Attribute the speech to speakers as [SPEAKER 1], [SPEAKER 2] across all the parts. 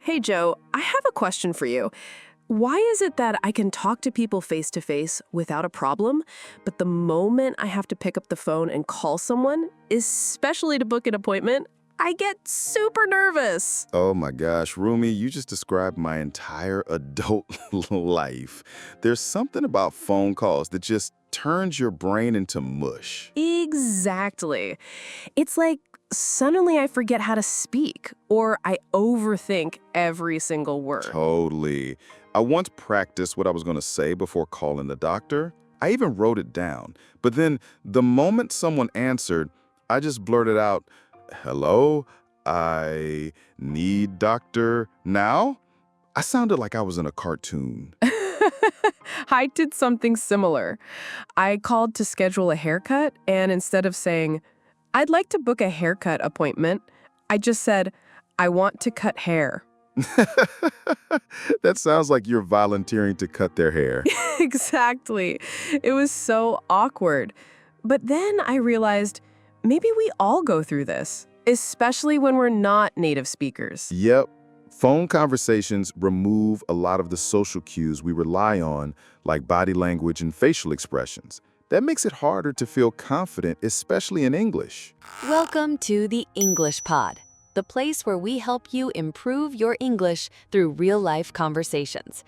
[SPEAKER 1] Hey Joe, I have a question for you. Why is it that I can talk to people face to face without a problem, but the moment I have to pick up the phone and call someone, especially to book an appointment, I get super nervous?
[SPEAKER 2] Oh my gosh, Rumi, you just described my entire adult life. There's something about phone calls that just turns your brain into mush.
[SPEAKER 1] Exactly. It's like suddenly I forget how to speak, or I overthink every single word.
[SPEAKER 2] Totally. I once practiced what I was going to say before calling the doctor. I even wrote it down. But then the moment someone answered, I just blurted out, "Hello, I need doctor now?" I sounded like I was in a cartoon.
[SPEAKER 1] I did something similar. I called to schedule a haircut, and instead of saying, I'd like to book a haircut appointment, I just said, I want to cut hair.
[SPEAKER 2] That sounds like you're volunteering to cut their hair.
[SPEAKER 1] Exactly. It was so awkward. But then I realized maybe we all go through this, especially when we're not native speakers.
[SPEAKER 2] Yep. Phone conversations remove a lot of the social cues we rely on, like body language and facial expressions. That makes it harder to feel confident, especially in English.
[SPEAKER 3] Welcome to the English Pod, the place where we help you improve your English through real-life conversations.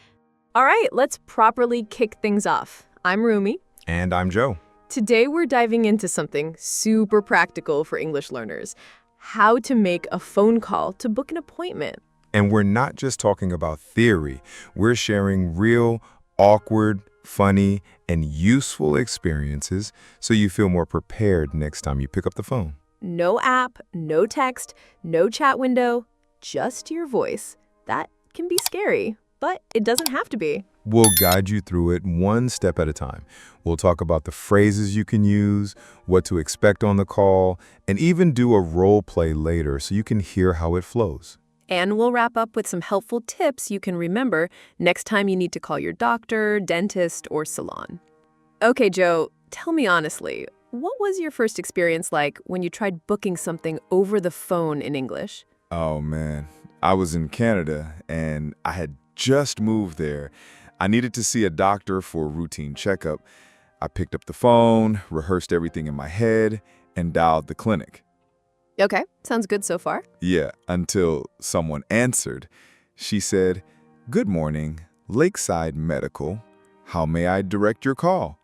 [SPEAKER 4] All right, let's properly kick things off. I'm Rumi.
[SPEAKER 5] And I'm Joe.
[SPEAKER 4] Today we're diving into something super practical for English learners: how to make a phone call to book an appointment.
[SPEAKER 5] And we're not just talking about theory. We're sharing real, awkward, funny, and useful experiences so you feel more prepared next time you pick up the phone.
[SPEAKER 4] No app, no text, no chat window, just your voice. That can be scary, but it doesn't have to be.
[SPEAKER 5] We'll guide you through it one step at a time. We'll talk about the phrases you can use, what to expect on the call, and even do a role play later so you can hear how it flows.
[SPEAKER 4] And we'll wrap up with some helpful tips you can remember next time you need to call your doctor, dentist, or salon. Okay, Joe, tell me honestly, what was your first experience like when you tried booking something over the phone in English?
[SPEAKER 2] Oh man, I was in Canada and I had just moved there. I needed to see a doctor for a routine checkup. I picked up the phone, rehearsed everything in my head, and dialed the clinic.
[SPEAKER 4] Okay, sounds good so far.
[SPEAKER 2] Yeah, until someone answered. She said, "Good morning, Lakeside Medical. How may I direct your call?"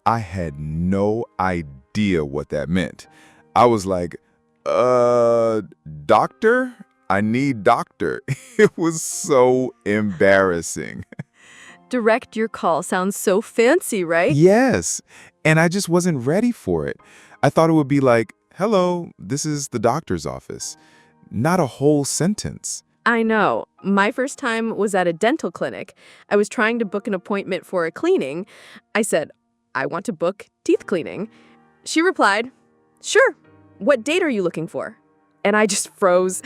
[SPEAKER 2] I had no idea what that meant. I was like, doctor? I need doctor." It was so embarrassing.
[SPEAKER 4] Direct your call sounds so fancy, right?
[SPEAKER 2] Yes, and I just wasn't ready for it. I thought it would be like, "Hello, this is the doctor's office." Not a whole sentence.
[SPEAKER 4] I know. My first time was at a dental clinic. I was trying to book an appointment for a cleaning. I said, I want to book teeth cleaning. She replied, sure. What date are you looking for? And I just froze.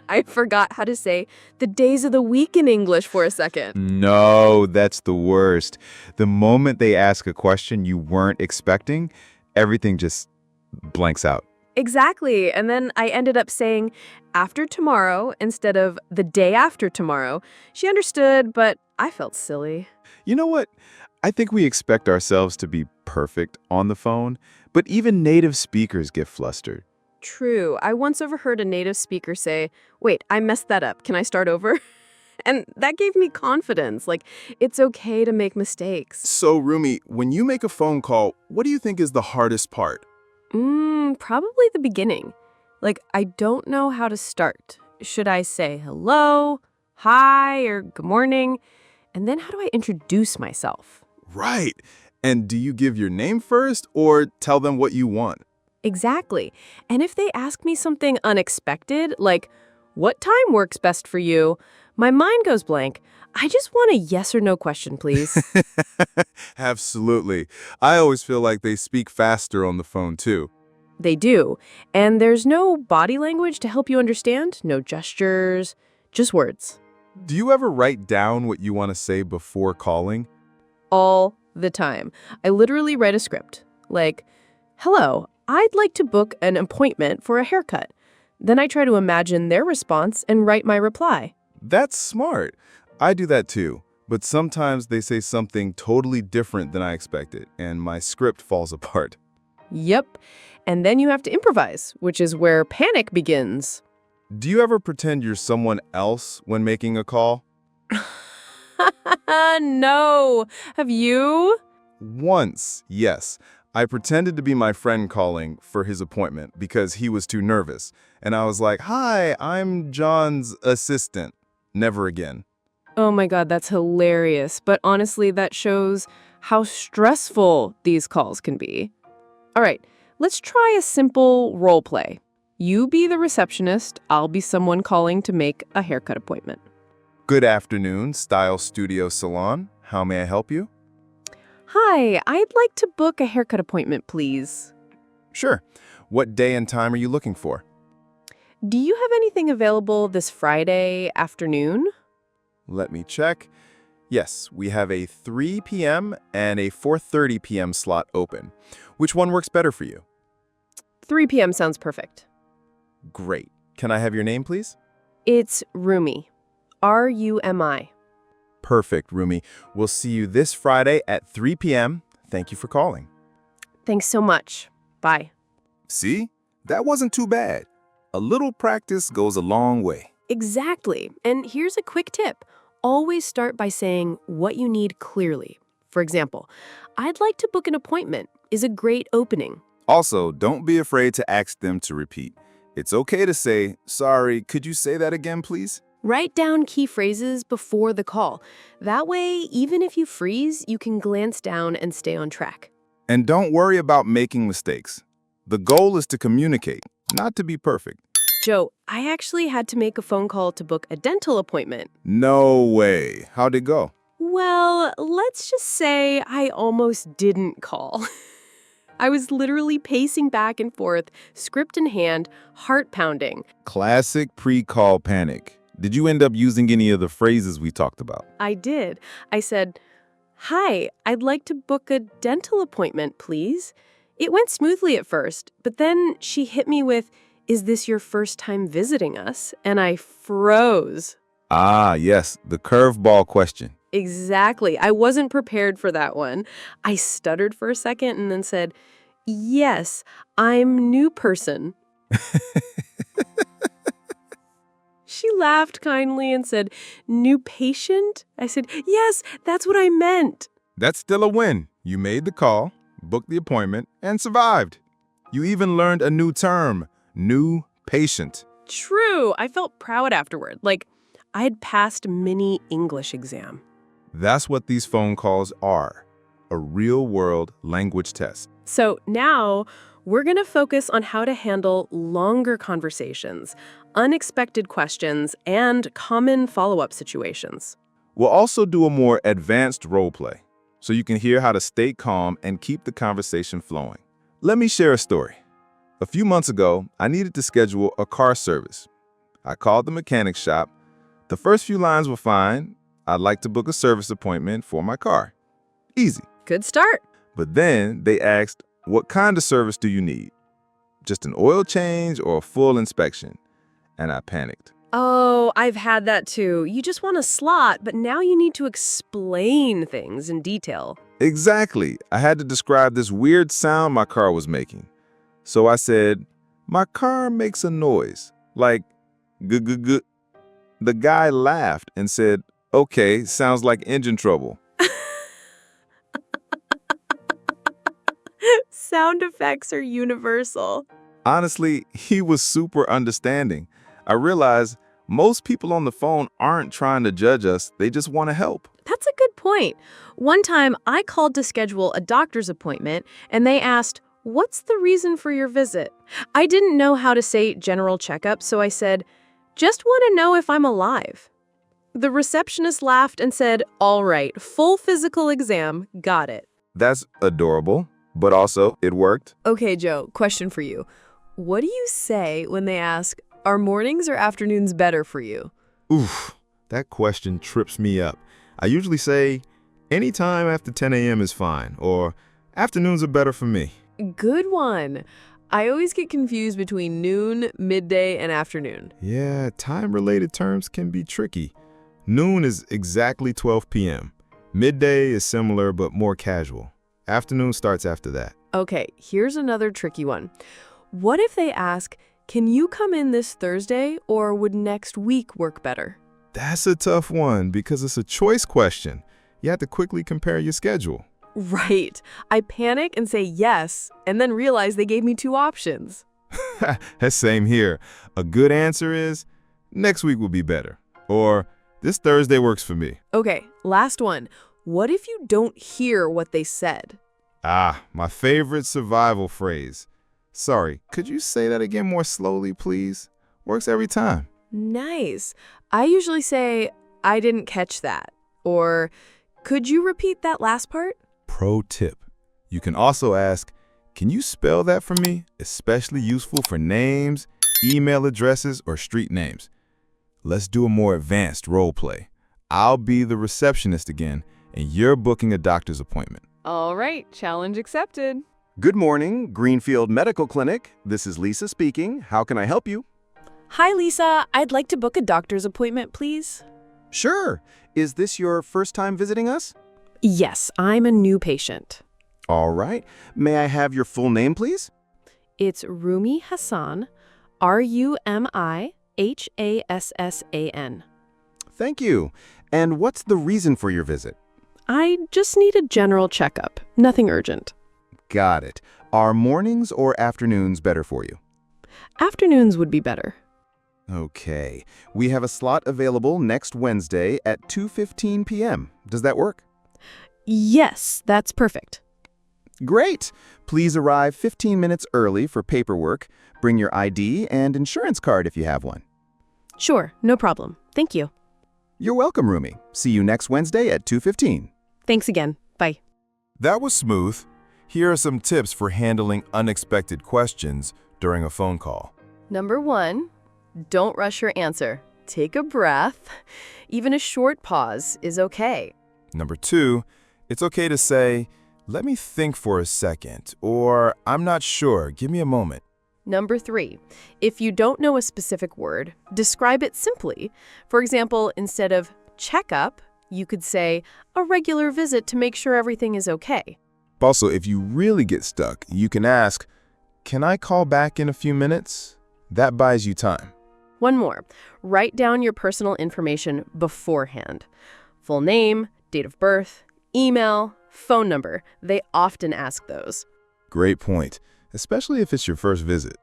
[SPEAKER 4] I forgot how to say the days of the week in English for a second.
[SPEAKER 5] No, that's the worst. The moment they ask a question you weren't expecting, everything just blanks out.
[SPEAKER 4] Exactly. And then I ended up saying after tomorrow instead of the day after tomorrow. She understood, but I felt silly.
[SPEAKER 2] You know what? I think we expect ourselves to be perfect on the phone, but even native speakers get flustered.
[SPEAKER 4] True. I once overheard a native speaker say, wait, I messed that up. Can I start over? And that gave me confidence. Like, it's okay to make mistakes.
[SPEAKER 2] So, Rumi, when you make a phone call, what do you think is the hardest part?
[SPEAKER 4] Probably the beginning. Like, I don't know how to start. Should I say hello, hi, or good morning? And then how do I introduce myself?
[SPEAKER 2] Right. And do you give your name first or tell them what you want?
[SPEAKER 4] Exactly. And if they ask me something unexpected, like, what time works best for you? My mind goes blank. I just want a yes or no question, please.
[SPEAKER 2] Absolutely. I always feel like they speak faster on the phone, too.
[SPEAKER 4] They do. And there's no body language to help you understand, no gestures, just words.
[SPEAKER 2] Do you ever write down what you want to say before calling?
[SPEAKER 4] All the time. I literally write a script. Like, hello, I'd like to book an appointment for a haircut. Then I try to imagine their response and write my reply.
[SPEAKER 2] That's smart. I do that too. But sometimes they say something totally different than I expected, and my script falls apart.
[SPEAKER 1] Yep. And then you have to improvise, which is where panic begins.
[SPEAKER 2] Do you ever pretend you're someone else when making a call?
[SPEAKER 1] No. Have you?
[SPEAKER 2] Once, yes. I pretended to be my friend calling for his appointment because he was too nervous. And I was like, "Hi, I'm John's assistant." Never again.
[SPEAKER 1] Oh my God, that's hilarious. But honestly, that shows how stressful these calls can be. All right, let's try a simple role play. You be the receptionist, I'll be someone calling to make a haircut appointment.
[SPEAKER 2] Good afternoon, Style Studio Salon. How may I help you?
[SPEAKER 1] Hi, I'd like to book a haircut appointment, please.
[SPEAKER 2] Sure. What day and time are you looking for?
[SPEAKER 1] Do you have anything available this Friday afternoon?
[SPEAKER 2] Let me check. Yes, we have a 3 p.m. and a 4:30 p.m. slot open. Which one works better for you?
[SPEAKER 1] 3 p.m. sounds perfect.
[SPEAKER 2] Great. Can I have your name, please?
[SPEAKER 1] It's Rumi. R-U-M-I.
[SPEAKER 2] Perfect, Rumi. We'll see you this Friday at 3 p.m. Thank you for calling.
[SPEAKER 1] Thanks so much. Bye.
[SPEAKER 2] See? That wasn't too bad. A little practice goes a long way.
[SPEAKER 1] Exactly. And here's a quick tip. Always start by saying what you need clearly. For example, "I'd like to book an appointment" is a great opening.
[SPEAKER 2] Also, don't be afraid to ask them to repeat. It's okay to say, "Sorry, could you say that again, please?"
[SPEAKER 1] Write down key phrases before the call. That way, even if you freeze, you can glance down and stay on track.
[SPEAKER 2] And don't worry about making mistakes. The goal is to communicate, not to be perfect.
[SPEAKER 1] Joe, I actually had to make a phone call to book a dental appointment.
[SPEAKER 2] No way. How'd it go?
[SPEAKER 1] Well, let's just say I almost didn't call. I was literally pacing back and forth, script in hand, heart pounding.
[SPEAKER 2] Classic pre-call panic. Did you end up using any of the phrases we talked about?
[SPEAKER 1] I did. I said, "Hi, I'd like to book a dental appointment, please." It went smoothly at first, but then she hit me with, "Is this your first time visiting us?" And I froze.
[SPEAKER 2] Ah, yes, the curveball question.
[SPEAKER 1] Exactly. I wasn't prepared for that one. I stuttered for a second and then said, "Yes, I'm new person." She laughed kindly and said, "New patient?" I said, "Yes, that's what I meant."
[SPEAKER 2] That's still a win. You made the call, booked the appointment, and survived. You even learned a new term, new patient.
[SPEAKER 1] True. I felt proud afterward, like I had passed mini English exam.
[SPEAKER 2] That's what these phone calls are, a real-world language test.
[SPEAKER 1] So now we're going to focus on how to handle longer conversations, unexpected questions, and common follow-up situations.
[SPEAKER 2] We'll also do a more advanced role play, so you can hear how to stay calm and keep the conversation flowing. Let me share a story. A few months ago, I needed to schedule a car service. I called the mechanic shop. The first few lines were fine. I'd like to book a service appointment for my car. Easy.
[SPEAKER 1] Good start.
[SPEAKER 2] But then they asked, "What kind of service do you need? Just an oil change or a full inspection?" And I panicked.
[SPEAKER 1] Oh, I've had that too. You just want a slot, but now you need to explain things in detail.
[SPEAKER 2] Exactly. I had to describe this weird sound my car was making. So I said, "My car makes a noise, like g-g-g." The guy laughed and said, "Okay, sounds like engine trouble."
[SPEAKER 1] Sound effects are universal.
[SPEAKER 2] Honestly, he was super understanding. I realized most people on the phone aren't trying to judge us, they just want to help.
[SPEAKER 4] That's a good point. One time, I called to schedule a doctor's appointment, and they asked, "What's the reason for your visit?" I didn't know how to say general checkup, so I said, "Just want to know if I'm alive." The receptionist laughed and said, "All right, full physical exam, got it."
[SPEAKER 2] That's adorable, but also it worked.
[SPEAKER 4] Okay, Joe, question for you. What do you say when they ask, "Are mornings or afternoons better for you?"
[SPEAKER 5] Oof, that question trips me up. I usually say, anytime after 10 a.m. is fine, or afternoons are better for me.
[SPEAKER 4] Good one. I always get confused between noon, midday, and afternoon.
[SPEAKER 5] Yeah, time-related terms can be tricky. Noon is exactly 12 p.m. Midday is similar but more casual. Afternoon starts after that.
[SPEAKER 4] Okay, here's another tricky one. What if they ask, can you come in this Thursday or would next week work better?
[SPEAKER 5] That's a tough one because it's a choice question. You have to quickly compare your schedule.
[SPEAKER 4] Right. I panic and say yes, and then realize they gave me two options.
[SPEAKER 5] That's same here. A good answer is, next week will be better. Or, this Thursday works for me.
[SPEAKER 4] Okay, last one. What if you don't hear what they said?
[SPEAKER 5] My favorite survival phrase. Sorry, could you say that again more slowly, please? Works every time.
[SPEAKER 4] Nice. I usually say, I didn't catch that. Or, could you repeat that last part?
[SPEAKER 5] Pro tip. You can also ask, can you spell that for me? Especially useful for names, email addresses, or street names. Let's do a more advanced role play. I'll be the receptionist again, and you're booking a doctor's appointment.
[SPEAKER 4] All right, challenge accepted.
[SPEAKER 6] Good morning, Greenfield Medical Clinic. This is Lisa speaking. How can I help you?
[SPEAKER 4] Hi, Lisa. I'd like to book a doctor's appointment, please.
[SPEAKER 6] Sure. Is this your first time visiting us?
[SPEAKER 4] Yes, I'm a new patient.
[SPEAKER 6] All right. May I have your full name, please?
[SPEAKER 4] It's Rumi Hassan, Rumihassan.
[SPEAKER 6] Thank you. And what's the reason for your visit?
[SPEAKER 4] I just need a general checkup, nothing urgent.
[SPEAKER 6] Got it. Are mornings or afternoons better for you?
[SPEAKER 4] Afternoons would be better.
[SPEAKER 6] Okay. We have a slot available next Wednesday at 2:15 p.m. Does that work?
[SPEAKER 4] Yes, that's perfect.
[SPEAKER 6] Great. Please arrive 15 minutes early for paperwork. Bring your ID and insurance card if you have one.
[SPEAKER 4] Sure, no problem. Thank you.
[SPEAKER 6] You're welcome, Rumi. See you next Wednesday at 2:15.
[SPEAKER 4] Thanks again. Bye.
[SPEAKER 5] That was smooth. Here are some tips for handling unexpected questions during a phone call.
[SPEAKER 3] Number 1, don't rush your answer. Take a breath. Even a short pause is okay.
[SPEAKER 5] Number 2, it's okay to say, let me think for a second, or I'm not sure, give me a moment.
[SPEAKER 4] Number 3, if you don't know a specific word, describe it simply. For example, instead of checkup, you could say a regular visit to make sure everything is okay.
[SPEAKER 5] Also, if you really get stuck, you can ask, can I call back in a few minutes? That buys you time.
[SPEAKER 4] One more, write down your personal information beforehand. Full name, date of birth, email, phone number. They often ask those.
[SPEAKER 5] Great point, especially if it's your first visit.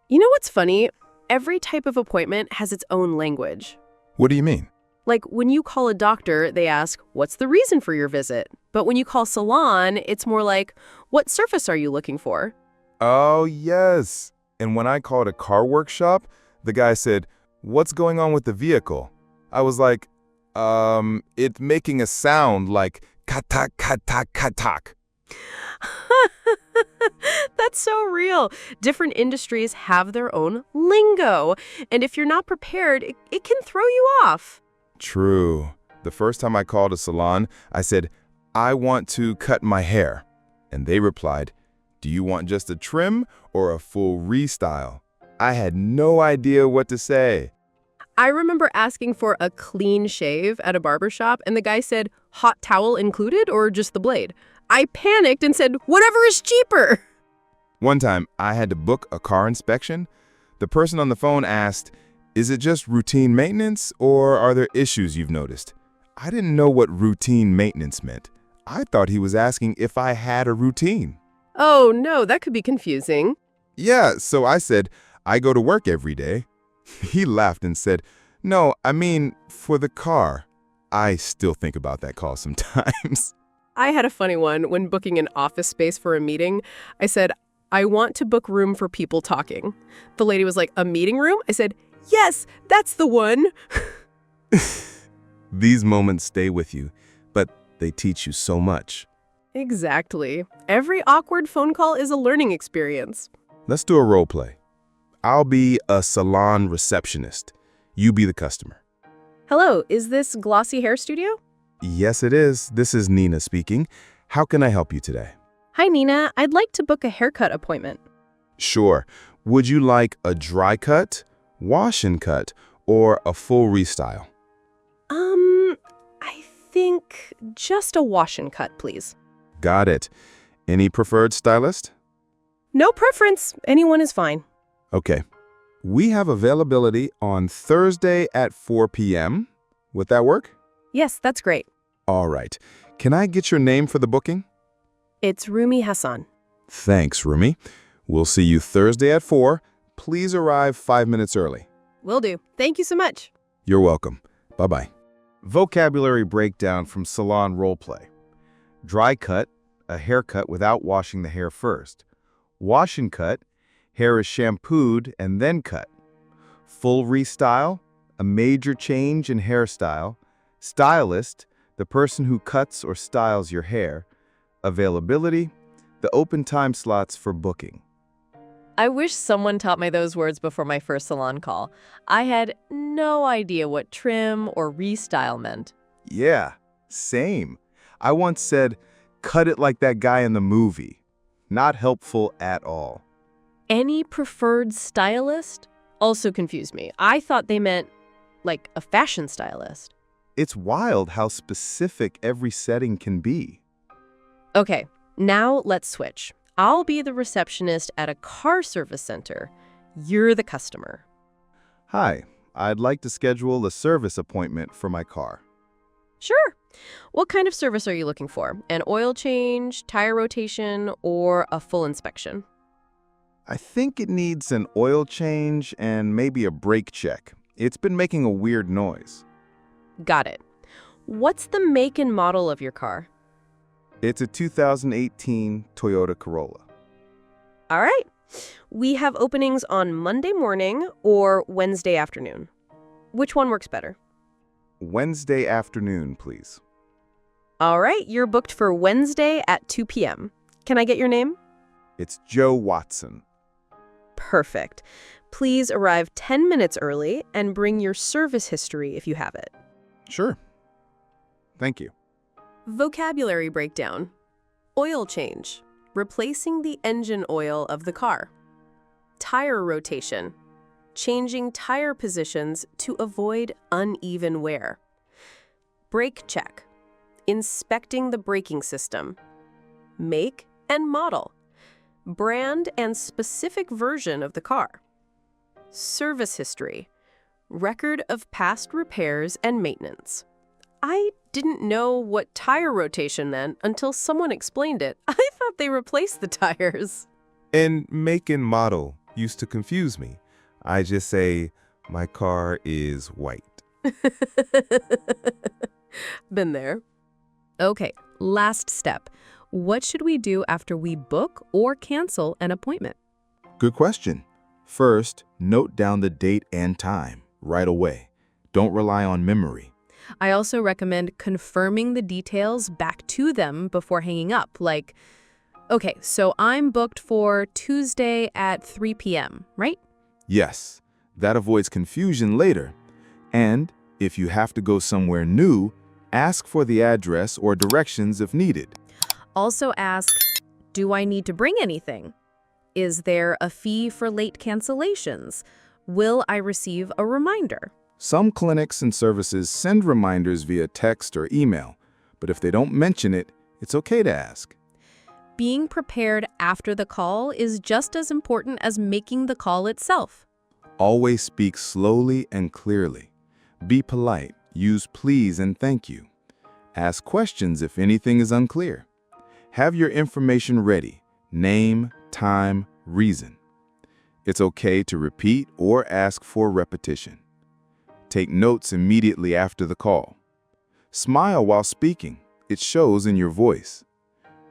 [SPEAKER 4] You know what's funny? Every type of appointment has its own language.
[SPEAKER 5] What do you mean?
[SPEAKER 4] Like when you call a doctor, they ask, what's the reason for your visit? But when you call salon, it's more like, what surface are you looking for?
[SPEAKER 5] Oh, yes. And when I called a car workshop, the guy said, what's going on with the vehicle? I was like, it's making a sound like katak, katak, katak.
[SPEAKER 4] That's so real. Different industries have their own lingo. And if you're not prepared, it can throw you off.
[SPEAKER 5] True. The first time I called a salon, I said, I want to cut my hair. And they replied, do you want just a trim or a full restyle? I had no idea what to say.
[SPEAKER 4] I remember asking for a clean shave at a barbershop, and the guy said, hot towel included or just the blade? I panicked and said, whatever is cheaper.
[SPEAKER 5] One time, I had to book a car inspection. The person on the phone asked, is it just routine maintenance or are there issues you've noticed? I didn't know what routine maintenance meant. I thought he was asking if I had a routine.
[SPEAKER 4] Oh, no, that could be confusing.
[SPEAKER 5] Yeah, so I said, I go to work every day. He laughed and said, no, I mean, for the car. I still think about that call sometimes.
[SPEAKER 4] I had a funny one when booking an office space for a meeting. I said, I want to book room for people talking. The lady was like, a meeting room? I said, yes, that's the one.
[SPEAKER 6] These moments stay with you, but they teach you so much.
[SPEAKER 4] Exactly. Every awkward phone call is a learning experience.
[SPEAKER 5] Let's do a role play. I'll be a salon receptionist. You be the customer.
[SPEAKER 4] Hello, is this Glossy Hair Studio?
[SPEAKER 5] Yes, it is. This is Nina speaking. How can I help you today?
[SPEAKER 4] Hi, Nina. I'd like to book a haircut appointment.
[SPEAKER 5] Sure. Would you like a dry cut, wash and cut, or a full restyle?
[SPEAKER 4] just a wash and cut, please.
[SPEAKER 2] Got it. Any preferred stylist?
[SPEAKER 1] No preference. Anyone is fine.
[SPEAKER 2] Okay. We have availability on Thursday at 4 p.m. Would that work?
[SPEAKER 1] Yes, that's great.
[SPEAKER 2] All right. Can I get your name for the booking?
[SPEAKER 1] It's Rumi Hassan.
[SPEAKER 2] Thanks, Rumi. We'll see you Thursday at 4. Please arrive 5 minutes early.
[SPEAKER 1] Will do. Thank you so much.
[SPEAKER 2] You're welcome. Bye-bye.
[SPEAKER 6] Vocabulary breakdown from salon roleplay. Dry cut, a haircut without washing the hair first. Wash and cut, hair is shampooed and then cut. Full restyle, a major change in hairstyle. Stylist, the person who cuts or styles your hair. Availability, the open time slots for booking.
[SPEAKER 3] I wish someone taught me those words before my first salon call. I had no idea what trim or restyle meant.
[SPEAKER 6] Yeah, same. I once said, cut it like that guy in the movie. Not helpful at all.
[SPEAKER 1] Any preferred stylist? Also confused me. I thought they meant, like, a fashion stylist.
[SPEAKER 6] It's wild how specific every setting can be.
[SPEAKER 1] Okay, now let's switch. I'll be the receptionist at a car service center. You're the customer.
[SPEAKER 6] Hi, I'd like to schedule a service appointment for my car.
[SPEAKER 1] Sure. What kind of service are you looking for? An oil change, tire rotation, or a full inspection?
[SPEAKER 6] I think it needs an oil change and maybe a brake check. It's been making a weird noise.
[SPEAKER 1] Got it. What's the make and model of your car?
[SPEAKER 6] It's a 2018 Toyota Corolla.
[SPEAKER 1] All right. We have openings on Monday morning or Wednesday afternoon. Which one works better?
[SPEAKER 6] Wednesday afternoon, please.
[SPEAKER 1] All right, you're booked for Wednesday at 2 p.m. Can I get your name?
[SPEAKER 6] It's Joe Watson.
[SPEAKER 1] Perfect. Please arrive 10 minutes early and bring your service history if you have it.
[SPEAKER 6] Sure. Thank you.
[SPEAKER 1] Vocabulary breakdown. Oil change. Replacing the engine oil of the car. Tire rotation. Changing tire positions to avoid uneven wear. Brake check. Inspecting the braking system. Make and model. Brand and specific version of the car. Service history. Record of past repairs and maintenance. I didn't know what tire rotation meant until someone explained it. I thought they replaced the tires.
[SPEAKER 5] And make and model used to confuse me. I just say, my car is white.
[SPEAKER 1] Been there. Okay, last step. What should we do after we book or cancel an appointment?
[SPEAKER 6] Good question. First, note down the date and time right away. Don't rely on memory.
[SPEAKER 4] I also recommend confirming the details back to them before hanging up, like, okay, so I'm booked for Tuesday at 3 p.m., right?
[SPEAKER 6] Yes, that avoids confusion later. And if you have to go somewhere new, ask for the address or directions if needed.
[SPEAKER 4] Also ask, do I need to bring anything? Is there a fee for late cancellations? Will I receive a reminder?
[SPEAKER 6] Some clinics and services send reminders via text or email, but if they don't mention it, it's okay to ask.
[SPEAKER 4] Being prepared after the call is just as important as making the call itself.
[SPEAKER 6] Always speak slowly and clearly. Be polite. Use please and thank you. Ask questions if anything is unclear. Have your information ready. Name, time, reason. It's okay to repeat or ask for repetition. Take notes immediately after the call. Smile while speaking. It shows in your voice.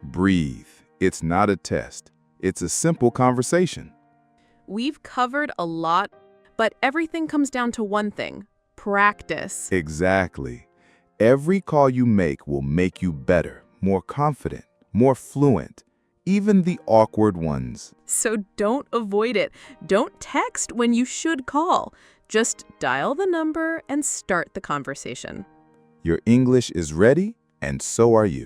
[SPEAKER 6] Breathe. It's not a test. It's a simple conversation.
[SPEAKER 1] We've covered a lot, but everything comes down to one thing: practice.
[SPEAKER 6] Exactly. Every call you make will make you better, more confident, more fluent, even the awkward ones.
[SPEAKER 1] So don't avoid it. Don't text when you should call. Just dial the number and start the conversation.
[SPEAKER 6] Your English is ready, and so are you.